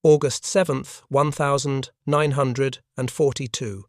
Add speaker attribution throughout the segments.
Speaker 1: August 7th, 1942.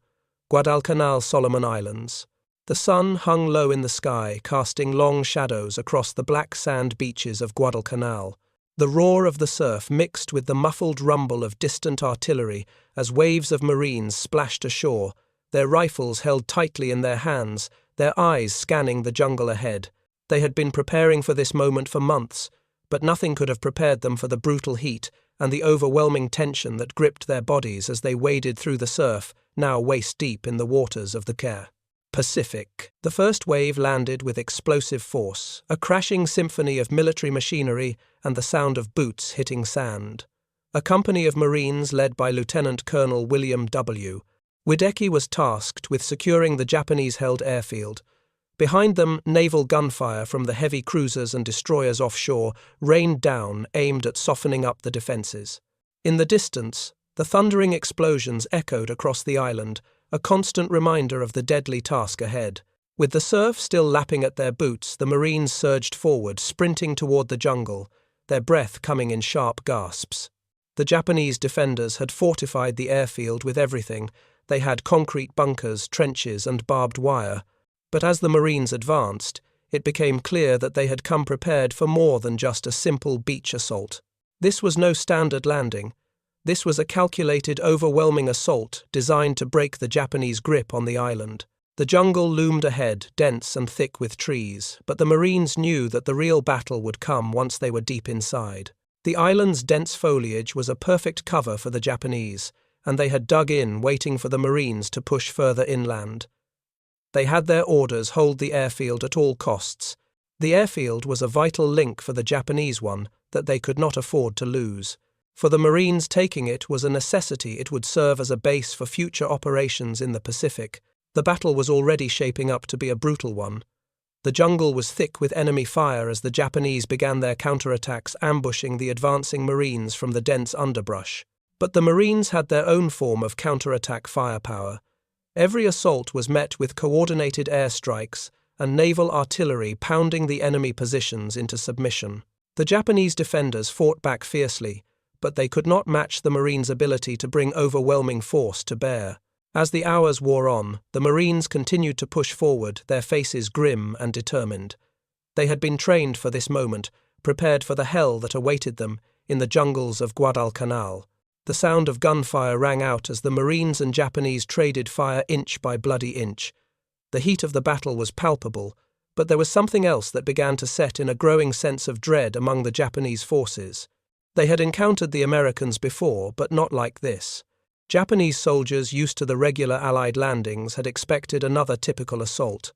Speaker 1: Guadalcanal, Solomon Islands. The sun hung low in the sky, casting long shadows across the black sand beaches of Guadalcanal. The roar of the surf mixed with the muffled rumble of distant artillery as waves of Marines splashed ashore, their rifles held tightly in their hands, their eyes scanning the jungle ahead. They had been preparing for this moment for months, but nothing could have prepared them for the brutal heat and the overwhelming tension that gripped their bodies as they waded through the surf, now waist-deep in the waters of the Pacific. The first wave landed with explosive force, a crashing symphony of military machinery and the sound of boots hitting sand. A company of Marines led by Lieutenant Colonel William W. Wiedecke was tasked with securing the Japanese-held airfield. Behind them, naval gunfire from the heavy cruisers and destroyers offshore rained down, aimed at softening up the defences. In the distance, the thundering explosions echoed across the island, a constant reminder of the deadly task ahead. With the surf still lapping at their boots, the Marines surged forward, sprinting toward the jungle, their breath coming in sharp gasps. The Japanese defenders had fortified the airfield with everything. They had concrete bunkers, trenches, and barbed wire. But as the Marines advanced, it became clear that they had come prepared for more than just a simple beach assault. This was no standard landing. This was a calculated, overwhelming assault designed to break the Japanese grip on the island. The jungle loomed ahead, dense and thick with trees, but the Marines knew that the real battle would come once they were deep inside. The island's dense foliage was a perfect cover for the Japanese, and they had dug in, waiting for the Marines to push further inland. They had their orders: hold the airfield at all costs. The airfield was a vital link for the Japanese one that they could not afford to lose. For the Marines, taking it was a necessity. It would serve as a base for future operations in the Pacific. The battle was already shaping up to be a brutal one. The jungle was thick with enemy fire as the Japanese began their counterattacks, ambushing the advancing Marines from the dense underbrush. But the Marines had their own form of counterattack firepower. Every assault was met with coordinated airstrikes and naval artillery pounding the enemy positions into submission. The Japanese defenders fought back fiercely, but they could not match the Marines' ability to bring overwhelming force to bear. As the hours wore on, the Marines continued to push forward, their faces grim and determined. They had been trained for this moment, prepared for the hell that awaited them in the jungles of Guadalcanal. The sound of gunfire rang out as the Marines and Japanese traded fire inch by bloody inch. The heat of the battle was palpable, but there was something else that began to set in: a growing sense of dread among the Japanese forces. They had encountered the Americans before, but not like this. Japanese soldiers used to the regular Allied landings had expected another typical assault.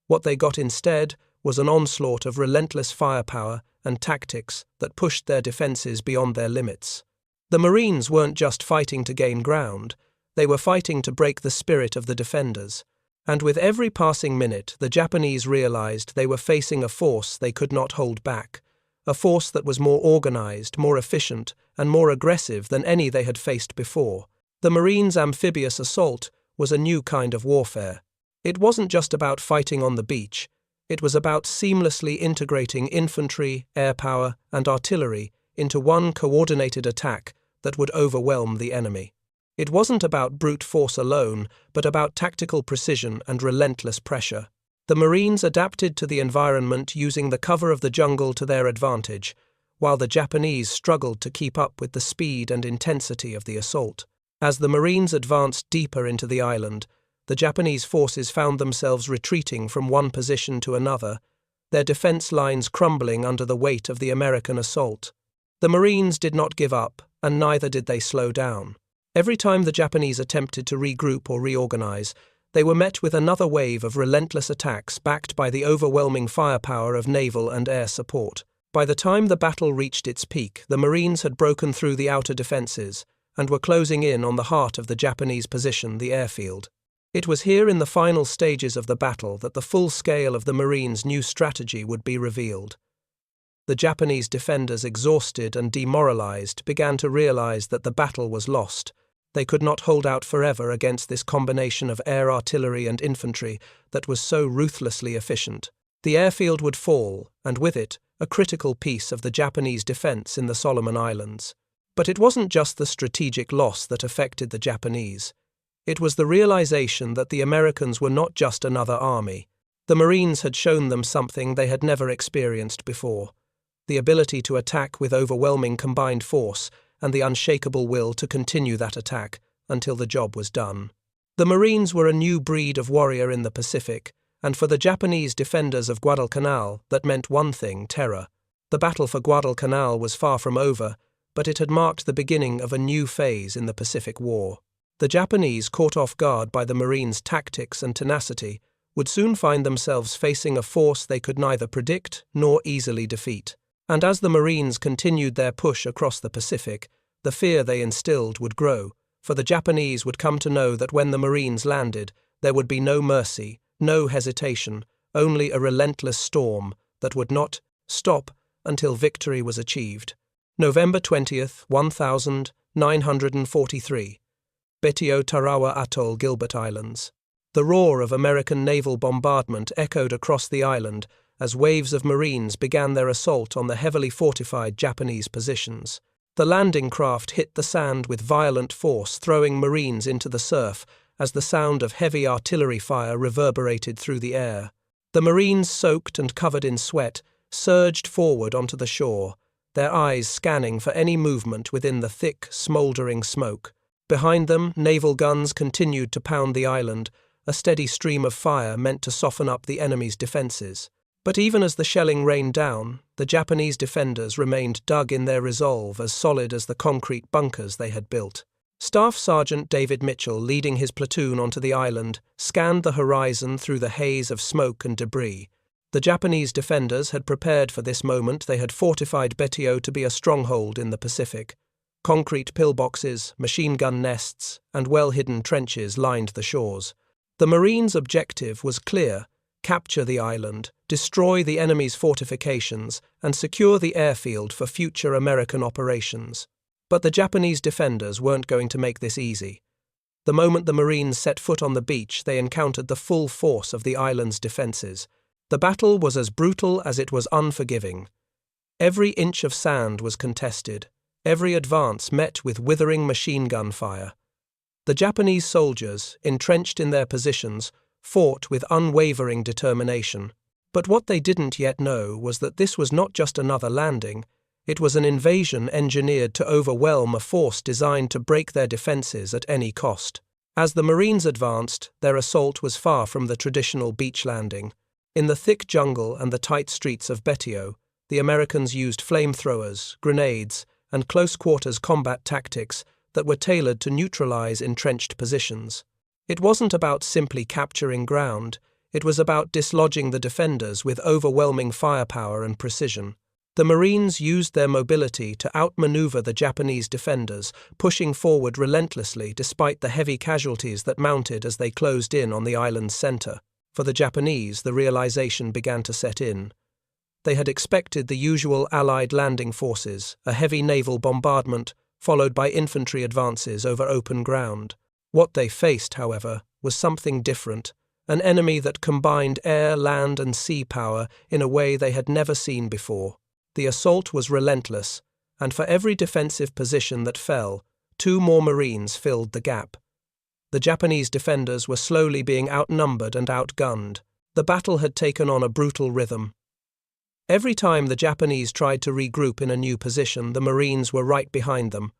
Speaker 1: What they got instead was an onslaught of relentless firepower and tactics that pushed their defences beyond their limits. The Marines weren't just fighting to gain ground, they were fighting to break the spirit of the defenders. And with every passing minute, the Japanese realized they were facing a force they could not hold back, a force that was more organized, more efficient, and more aggressive than any they had faced before. The Marines' amphibious assault was a new kind of warfare. It wasn't just about fighting on the beach, it was about seamlessly integrating infantry, air power, and artillery into one coordinated attack that would overwhelm the enemy. It wasn't about brute force alone, but about tactical precision and relentless pressure. The Marines adapted to the environment, using the cover of the jungle to their advantage, while the Japanese struggled to keep up with the speed and intensity of the assault. As the Marines advanced deeper into the island, the Japanese forces found themselves retreating from one position to another, their defense lines crumbling under the weight of the American assault. The Marines did not give up, and neither did they slow down. Every time the Japanese attempted to regroup or reorganize, they were met with another wave of relentless attacks backed by the overwhelming firepower of naval and air support. By the time the battle reached its peak, the Marines had broken through the outer defenses and were closing in on the heart of the Japanese position, the airfield. It was here in the final stages of the battle that the full scale of the Marines' new strategy would be revealed. The Japanese defenders, exhausted and demoralized, began to realize that the battle was lost. They could not hold out forever against this combination of air artillery and infantry that was so ruthlessly efficient. The airfield would fall, and with it, a critical piece of the Japanese defense in the Solomon Islands. But it wasn't just the strategic loss that affected the Japanese. It was the realization that the Americans were not just another army. The Marines had shown them something they had never experienced before: the ability to attack with overwhelming combined force and the unshakable will to continue that attack until the job was done. The Marines were a new breed of warrior in the Pacific, and for the Japanese defenders of Guadalcanal, that meant one thing: terror. The battle for Guadalcanal was far from over, but it had marked the beginning of a new phase in the Pacific War. The Japanese, caught off guard by the Marines' tactics and tenacity, would soon find themselves facing a force they could neither predict nor easily defeat. And as the Marines continued their push across the Pacific, the fear they instilled would grow, for the Japanese would come to know that when the Marines landed, there would be no mercy, no hesitation, only a relentless storm that would not stop until victory was achieved. November 20th, 1943. Betio Tarawa Atoll, Gilbert Islands. The roar of American naval bombardment echoed across the island as waves of Marines began their assault on the heavily fortified Japanese positions. The landing craft hit the sand with violent force, throwing Marines into the surf as the sound of heavy artillery fire reverberated through the air. The Marines, soaked and covered in sweat, surged forward onto the shore, their eyes scanning for any movement within the thick, smouldering smoke. Behind them, naval guns continued to pound the island, a steady stream of fire meant to soften up the enemy's defences. But even as the shelling rained down, the Japanese defenders remained dug in their resolve, as solid as the concrete bunkers they had built. Staff Sergeant David Mitchell, leading his platoon onto the island, scanned the horizon through the haze of smoke and debris. The Japanese defenders had prepared for this moment. They had fortified Betio to be a stronghold in the Pacific. Concrete pillboxes, machine gun nests, and well-hidden trenches lined the shores. The Marines' objective was clear: capture the island, destroy the enemy's fortifications, and secure the airfield for future American operations. But the Japanese defenders weren't going to make this easy. The moment the Marines set foot on the beach, they encountered the full force of the island's defences. The battle was as brutal as it was unforgiving. Every inch of sand was contested, every advance met with withering machine gun fire. The Japanese soldiers, entrenched in their positions, fought with unwavering determination. But what they didn't yet know was that this was not just another landing. It was an invasion engineered to overwhelm a force designed to break their defences at any cost. As the Marines advanced, their assault was far from the traditional beach landing. In the thick jungle and the tight streets of Betio, the Americans used flamethrowers, grenades, and close-quarters combat tactics that were tailored to neutralize entrenched positions. It wasn't about simply capturing ground, it was about dislodging the defenders with overwhelming firepower and precision. The Marines used their mobility to outmaneuver the Japanese defenders, pushing forward relentlessly despite the heavy casualties that mounted as they closed in on the island's center. For the Japanese, the realization began to set in. They had expected the usual Allied landing forces, a heavy naval bombardment, followed by infantry advances over open ground. What they faced, however, was something different, an enemy that combined air, land, and sea power in a way they had never seen before. The assault was relentless, and for every defensive position that fell, 2 more Marines filled the gap. The Japanese defenders were slowly being outnumbered and outgunned. The battle had taken on a brutal rhythm. Every time the Japanese tried to regroup in a new position, the Marines were right behind them.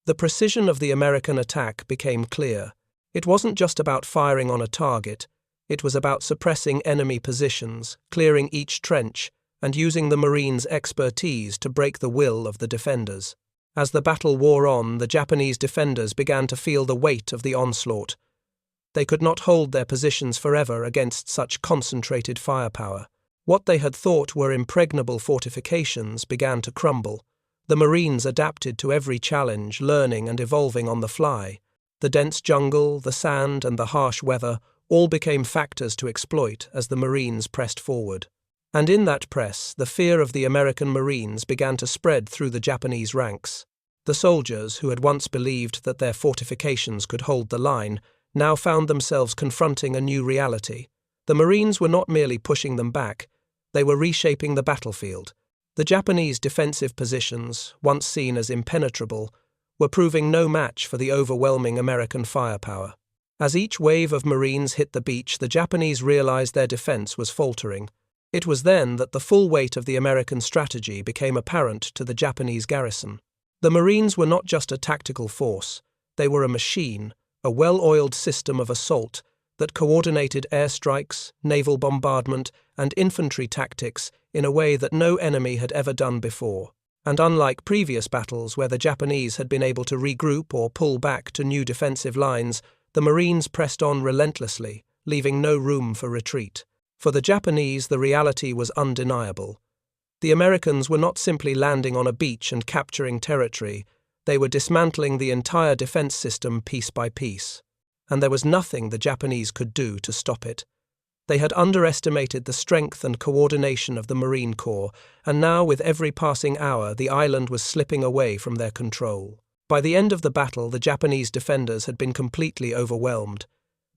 Speaker 1: The precision of the American attack became clear. It wasn't just about firing on a target. It was about suppressing enemy positions, clearing each trench, and using the Marines' expertise to break the will of the defenders. As the battle wore on, the Japanese defenders began to feel the weight of the onslaught. They could not hold their positions forever against such concentrated firepower. What they had thought were impregnable fortifications began to crumble. The Marines adapted to every challenge, learning and evolving on the fly. The dense jungle, the sand, and the harsh weather all became factors to exploit as the Marines pressed forward. And in that press, the fear of the American Marines began to spread through the Japanese ranks. The soldiers, who had once believed that their fortifications could hold the line, now found themselves confronting a new reality. The Marines were not merely pushing them back, they were reshaping the battlefield. The Japanese defensive positions, once seen as impenetrable, were proving no match for the overwhelming American firepower. As each wave of Marines hit the beach, the Japanese realized their defense was faltering. It was then that the full weight of the American strategy became apparent to the Japanese garrison. The Marines were not just a tactical force, they were a machine, a well-oiled system of assault that coordinated airstrikes, naval bombardment, and infantry tactics in a way that no enemy had ever done before. And unlike previous battles where the Japanese had been able to regroup or pull back to new defensive lines, the Marines pressed on relentlessly, leaving no room for retreat. For the Japanese, the reality was undeniable. The Americans were not simply landing on a beach and capturing territory, they were dismantling the entire defense system piece by piece. And there was nothing the Japanese could do to stop it. They had underestimated the strength and coordination of the Marine Corps, and now with every passing hour the island was slipping away from their control. By the end of the battle, the Japanese defenders had been completely overwhelmed.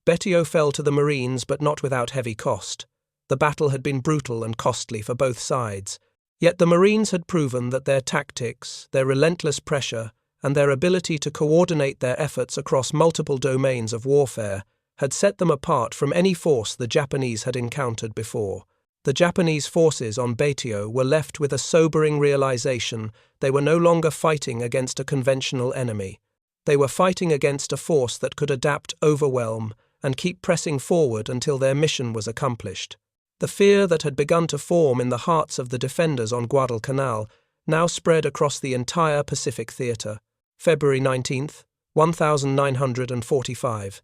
Speaker 1: Betio fell to the Marines, but not without heavy cost. The battle had been brutal and costly for both sides. Yet the Marines had proven that their tactics, their relentless pressure, and their ability to coordinate their efforts across multiple domains of warfare had set them apart from any force the Japanese had encountered before. The Japanese forces on Betio were left with a sobering realization they were no longer fighting against a conventional enemy. They were fighting against a force that could adapt, overwhelm, and keep pressing forward until their mission was accomplished. The fear that had begun to form in the hearts of the defenders on Guadalcanal now spread across the entire Pacific theater. February 19th, 1945.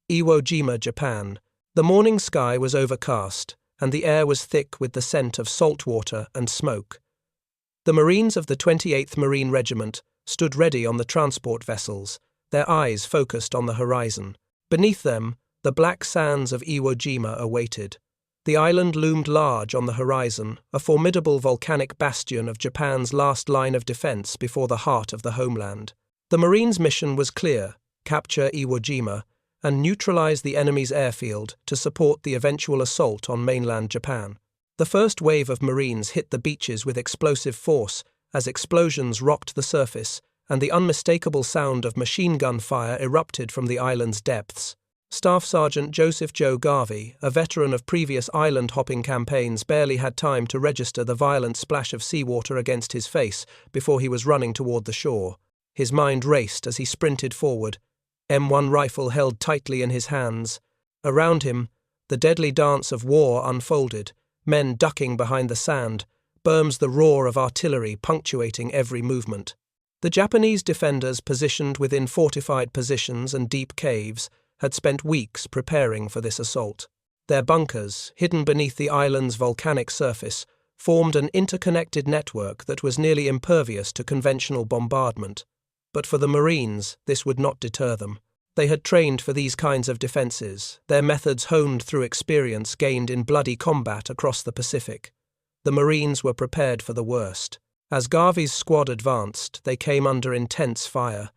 Speaker 1: Iwo Jima, Japan. The morning sky was overcast, and the air was thick with the scent of salt water and smoke. The Marines of the 28th Marine Regiment stood ready on the transport vessels, their eyes focused on the horizon. Beneath them, the black sands of Iwo Jima awaited. The island loomed large on the horizon, a formidable volcanic bastion of Japan's last line of defense before the heart of the homeland. The Marines' mission was clear: capture Iwo Jima and neutralize the enemy's airfield to support the eventual assault on mainland Japan. The first wave of Marines hit the beaches with explosive force as explosions rocked the surface and the unmistakable sound of machine gun fire erupted from the island's depths. Staff Sergeant Joseph Joe Garvey, a veteran of previous island-hopping campaigns, barely had time to register the violent splash of seawater against his face before he was running toward the shore. His mind raced as he sprinted forward, M1 rifle held tightly in his hands. Around him, the deadly dance of war unfolded, men ducking behind the sand, Burm's the roar of artillery punctuating every movement. The Japanese defenders, positioned within fortified positions and deep caves, had spent weeks preparing for this assault. Their bunkers, hidden beneath the island's volcanic surface, formed an interconnected network that was nearly impervious to conventional bombardment. But for the Marines, this would not deter them. They had trained for these kinds of defenses, their methods honed through experience gained in bloody combat across the Pacific. The Marines were prepared for the worst. As Garvey's squad advanced, they came under intense fire.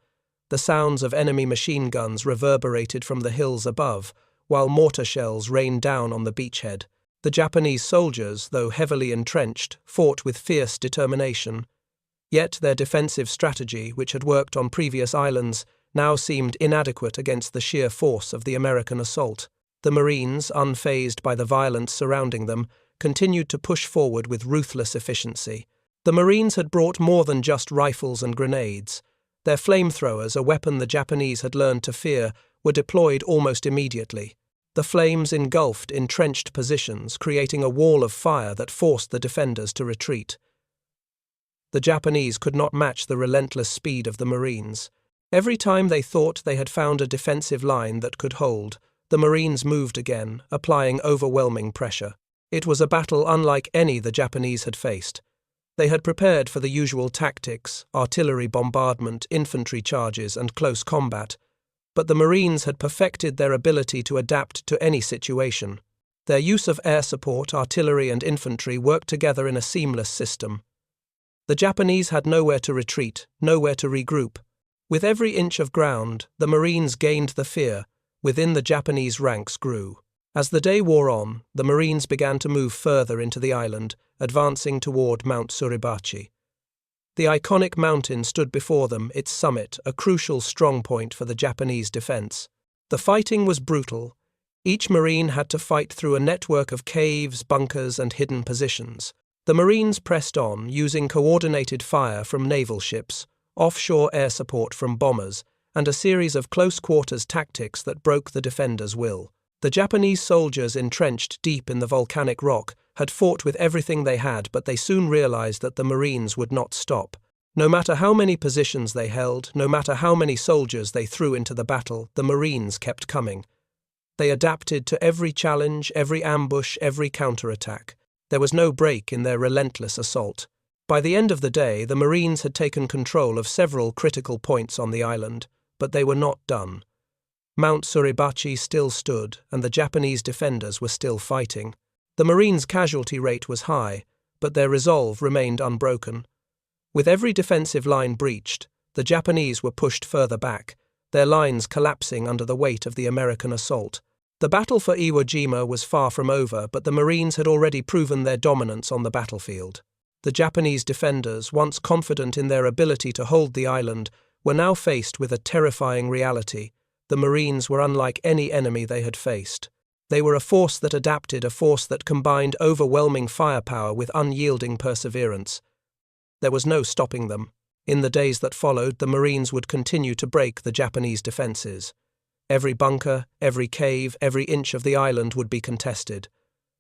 Speaker 1: The sounds of enemy machine guns reverberated from the hills above, while mortar shells rained down on the beachhead. The Japanese soldiers, though heavily entrenched, fought with fierce determination. Yet their defensive strategy, which had worked on previous islands, now seemed inadequate against the sheer force of the American assault. The Marines, unfazed by the violence surrounding them, continued to push forward with ruthless efficiency. The Marines had brought more than just rifles and grenades. Their flamethrowers, a weapon the Japanese had learned to fear, were deployed almost immediately. The flames engulfed entrenched positions, creating a wall of fire that forced the defenders to retreat. The Japanese could not match the relentless speed of the Marines. Every time they thought they had found a defensive line that could hold, the Marines moved again, applying overwhelming pressure. It was a battle unlike any the Japanese had faced. They had prepared for the usual tactics, artillery bombardment, infantry charges, and close combat, but the Marines had perfected their ability to adapt to any situation. Their use of air support, artillery, and infantry worked together in a seamless system. The Japanese had nowhere to retreat, nowhere to regroup. With every inch of ground, the Marines gained the fear within the Japanese ranks grew. As the day wore on, the Marines began to move further into the island, advancing toward Mount Suribachi. The iconic mountain stood before them, its summit a crucial strongpoint for the Japanese defense. The fighting was brutal. Each Marine had to fight through a network of caves, bunkers, and hidden positions. The Marines pressed on, using coordinated fire from naval ships, offshore air support from bombers, and a series of close-quarters tactics that broke the defenders' will. The Japanese soldiers entrenched deep in the volcanic rock had fought with everything they had, but they soon realized that the Marines would not stop. No matter how many positions they held, no matter how many soldiers they threw into the battle, the Marines kept coming. They adapted to every challenge, every ambush, every counterattack. There was no break in their relentless assault. By the end of the day, the Marines had taken control of several critical points on the island, but they were not done. Mount Suribachi still stood, and the Japanese defenders were still fighting. The Marines' casualty rate was high, but their resolve remained unbroken. With every defensive line breached, the Japanese were pushed further back, their lines collapsing under the weight of the American assault. The battle for Iwo Jima was far from over, but the Marines had already proven their dominance on the battlefield. The Japanese defenders, once confident in their ability to hold the island, were now faced with a terrifying reality. The Marines were unlike any enemy they had faced. They were a force that adapted, a force that combined overwhelming firepower with unyielding perseverance. There was no stopping them. In the days that followed, the Marines would continue to break the Japanese defenses. Every bunker, every cave, every inch of the island would be contested.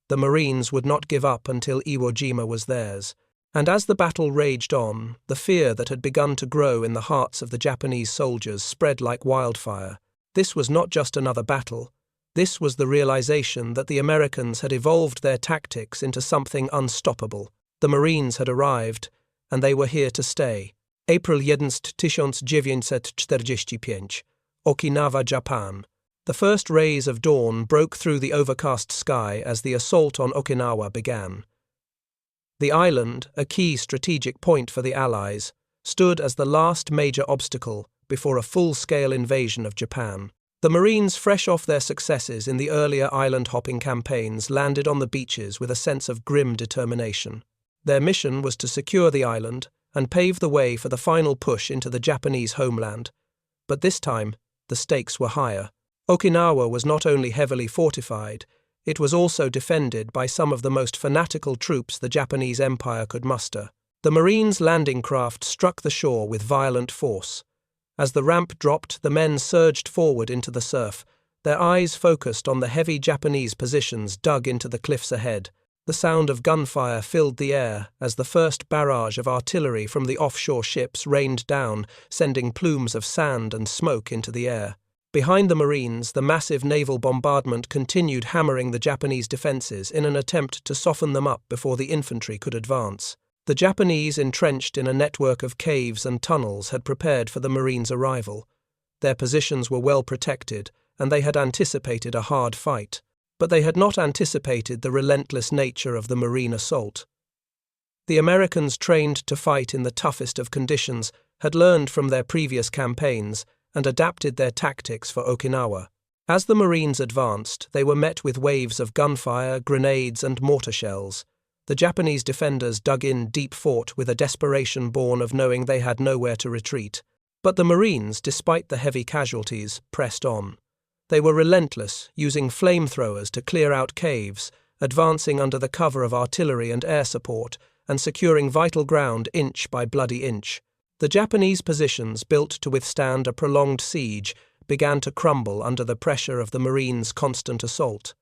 Speaker 1: The Marines would not give up until Iwo Jima was theirs. And as the battle raged on, the fear that had begun to grow in the hearts of the Japanese soldiers spread like wildfire. This was not just another battle. This was the realization that the Americans had evolved their tactics into something unstoppable. The Marines had arrived, and they were here to stay. April 11, 1945. Okinawa, Japan. The first rays of dawn broke through the overcast sky as the assault on Okinawa began. The island, a key strategic point for the Allies, stood as the last major obstacle before a full-scale invasion of Japan. The Marines, fresh off their successes in the earlier island-hopping campaigns, landed on the beaches with a sense of grim determination. Their mission was to secure the island and pave the way for the final push into the Japanese homeland. But this time, the stakes were higher. Okinawa was not only heavily fortified, it was also defended by some of the most fanatical troops the Japanese Empire could muster. The Marines' landing craft struck the shore with violent force. As the ramp dropped, the men surged forward into the surf, their eyes focused on the heavy Japanese positions dug into the cliffs ahead. The sound of gunfire filled the air as the first barrage of artillery from the offshore ships rained down, sending plumes of sand and smoke into the air. Behind the Marines, the massive naval bombardment continued hammering the Japanese defenses in an attempt to soften them up before the infantry could advance. The Japanese, entrenched in a network of caves and tunnels, had prepared for the Marines' arrival. Their positions were well protected, and they had anticipated a hard fight. But they had not anticipated the relentless nature of the Marine assault. The Americans, trained to fight in the toughest of conditions, had learned from their previous campaigns and adapted their tactics for Okinawa. As the Marines advanced, they were met with waves of gunfire, grenades, and mortar shells. The Japanese defenders dug in deep fought with a desperation born of knowing they had nowhere to retreat. But the Marines, despite the heavy casualties, pressed on. They were relentless, using flamethrowers to clear out caves, advancing under the cover of artillery and air support, and securing vital ground inch by bloody inch. The Japanese positions, built to withstand a prolonged siege, began to crumble under the pressure of the Marines' constant assault.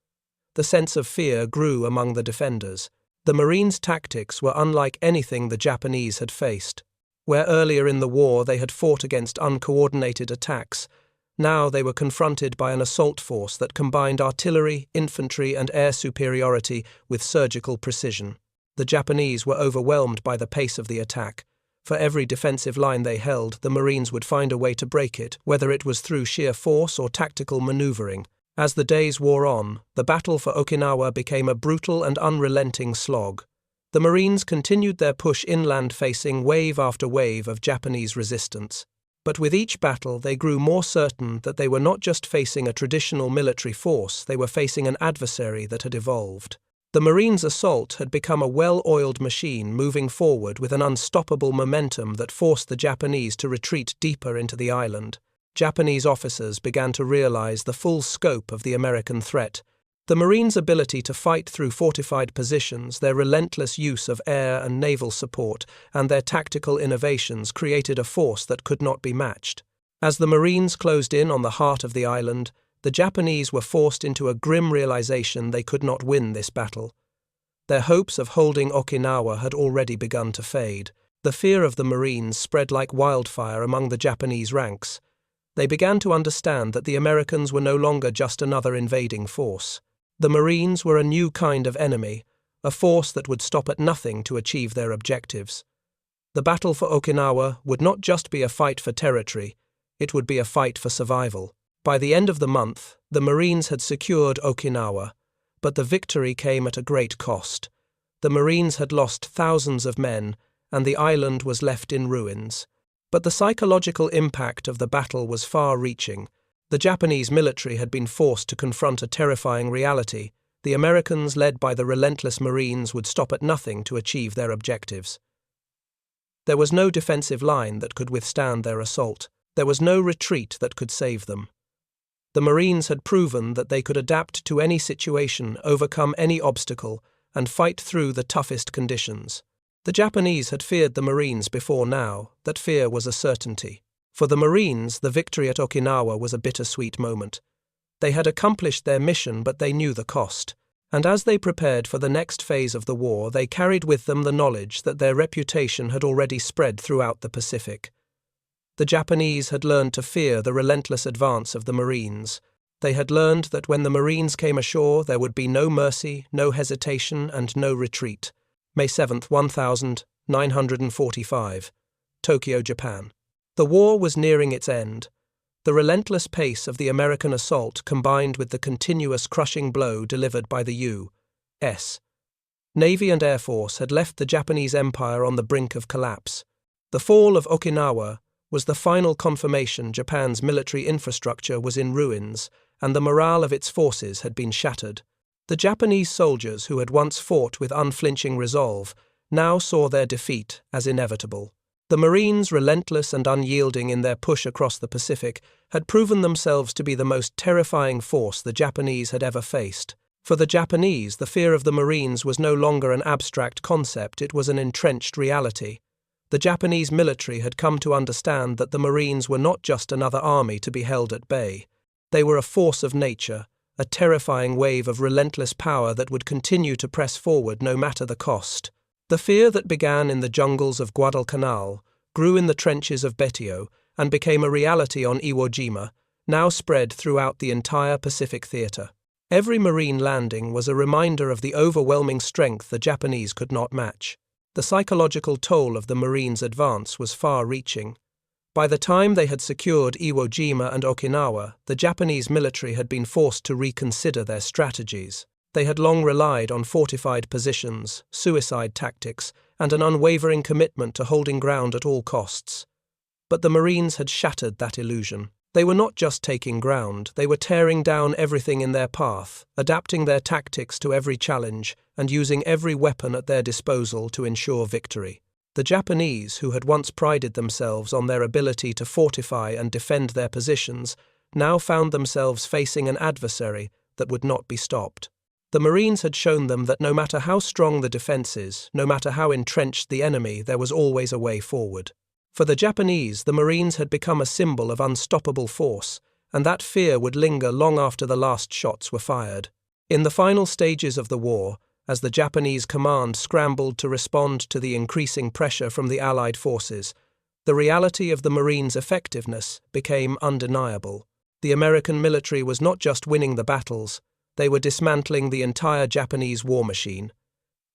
Speaker 1: The sense of fear grew among the defenders. The Marines' tactics were unlike anything the Japanese had faced. Where earlier in the war they had fought against uncoordinated attacks, now they were confronted by an assault force that combined artillery, infantry, and air superiority with surgical precision. The Japanese were overwhelmed by the pace of the attack. For every defensive line they held, the Marines would find a way to break it, whether it was through sheer force or tactical maneuvering. As the days wore on, the battle for Okinawa became a brutal and unrelenting slog. The Marines continued their push inland, facing wave after wave of Japanese resistance. But with each battle, they grew more certain that they were not just facing a traditional military force, they were facing an adversary that had evolved. The Marines' assault had become a well-oiled machine moving forward with an unstoppable momentum that forced the Japanese to retreat deeper into the island. Japanese officers began to realize the full scope of the American threat. The Marines' ability to fight through fortified positions, their relentless use of air and naval support, and their tactical innovations created a force that could not be matched. As the Marines closed in on the heart of the island, the Japanese were forced into a grim realization they could not win this battle. Their hopes of holding Okinawa had already begun to fade. The fear of the Marines spread like wildfire among the Japanese ranks. They began to understand that the Americans were no longer just another invading force. The Marines were a new kind of enemy, a force that would stop at nothing to achieve their objectives. The battle for Okinawa would not just be a fight for territory, it would be a fight for survival. By the end of the month, the Marines had secured Okinawa, but the victory came at a great cost. The Marines had lost thousands of men, and the island was left in ruins. But the psychological impact of the battle was far-reaching. The Japanese military had been forced to confront a terrifying reality. The Americans, led by the relentless Marines, would stop at nothing to achieve their objectives. There was no defensive line that could withstand their assault. There was no retreat that could save them. The Marines had proven that they could adapt to any situation, overcome any obstacle, and fight through the toughest conditions. The Japanese had feared the Marines before now. That fear was a certainty. For the Marines, the victory at Okinawa was a bittersweet moment. They had accomplished their mission, but they knew the cost. And as they prepared for the next phase of the war, they carried with them the knowledge that their reputation had already spread throughout the Pacific. The Japanese had learned to fear the relentless advance of the Marines. They had learned that when the Marines came ashore, there would be no mercy, no hesitation, and no retreat. May 7, 1945. Tokyo, Japan. The war was nearing its end. The relentless pace of the American assault combined with the continuous crushing blow delivered by the U.S. Navy and Air Force had left the Japanese Empire on the brink of collapse. The fall of Okinawa was the final confirmation Japan's military infrastructure was in ruins and the morale of its forces had been shattered. The Japanese soldiers who had once fought with unflinching resolve now saw their defeat as inevitable. The Marines, relentless and unyielding in their push across the Pacific, had proven themselves to be the most terrifying force the Japanese had ever faced. For the Japanese, the fear of the Marines was no longer an abstract concept, it was an entrenched reality. The Japanese military had come to understand that the Marines were not just another army to be held at bay. They were a force of nature, a terrifying wave of relentless power that would continue to press forward no matter the cost. The fear that began in the jungles of Guadalcanal, grew in the trenches of Betio, and became a reality on Iwo Jima, now spread throughout the entire Pacific theater. Every Marine landing was a reminder of the overwhelming strength the Japanese could not match. The psychological toll of the Marines' advance was far-reaching. By the time they had secured Iwo Jima and Okinawa, the Japanese military had been forced to reconsider their strategies. They had long relied on fortified positions, suicide tactics, and an unwavering commitment to holding ground at all costs. But the Marines had shattered that illusion. They were not just taking ground, they were tearing down everything in their path, adapting their tactics to every challenge, and using every weapon at their disposal to ensure victory. The Japanese, who had once prided themselves on their ability to fortify and defend their positions, now found themselves facing an adversary that would not be stopped. The Marines had shown them that no matter how strong the defenses, no matter how entrenched the enemy, there was always a way forward. For the Japanese, the Marines had become a symbol of unstoppable force, and that fear would linger long after the last shots were fired. In the final stages of the war, as the Japanese command scrambled to respond to the increasing pressure from the Allied forces, the reality of the Marines' effectiveness became undeniable. The American military was not just winning the battles, they were dismantling the entire Japanese war machine.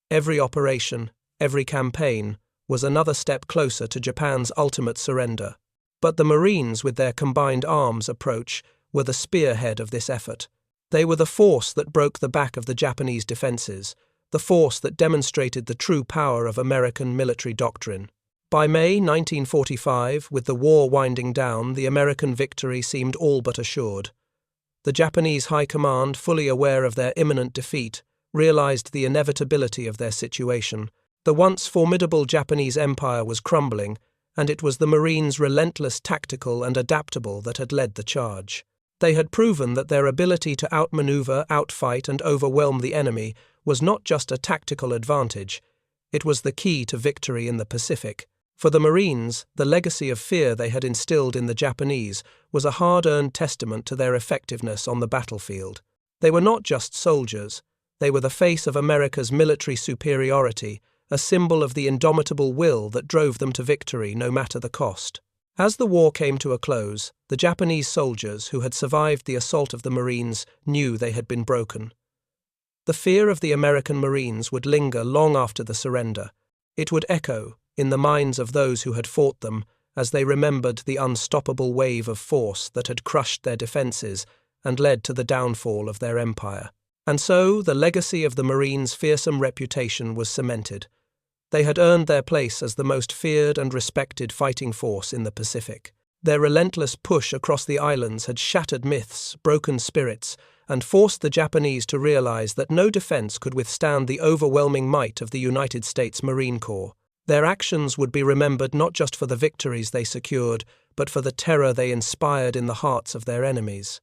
Speaker 1: Every operation, every campaign, was another step closer to Japan's ultimate surrender. But the Marines, with their combined arms approach, were the spearhead of this effort. They were the force that broke the back of the Japanese defenses, the force that demonstrated the true power of American military doctrine. By May 1945, with the war winding down, the American victory seemed all but assured. The Japanese High Command, fully aware of their imminent defeat, realized the inevitability of their situation. The once formidable Japanese empire was crumbling, and it was the Marines' relentless tactical and adaptable that had led the charge. They had proven that their ability to outmaneuver, outfight, and overwhelm the enemy was not just a tactical advantage, it was the key to victory in the Pacific. For the Marines, the legacy of fear they had instilled in the Japanese was a hard-earned testament to their effectiveness on the battlefield. They were not just soldiers, they were the face of America's military superiority, a symbol of the indomitable will that drove them to victory no matter the cost. As the war came to a close, the Japanese soldiers who had survived the assault of the Marines knew they had been broken. The fear of the American Marines would linger long after the surrender. It would echo in the minds of those who had fought them as they remembered the unstoppable wave of force that had crushed their defenses and led to the downfall of their empire. And so the legacy of the Marines' fearsome reputation was cemented. They had earned their place as the most feared and respected fighting force in the Pacific. Their relentless push across the islands had shattered myths, broken spirits, and forced the Japanese to realize that no defense could withstand the overwhelming might of the United States Marine Corps. Their actions would be remembered not just for the victories they secured, but for the terror they inspired in the hearts of their enemies.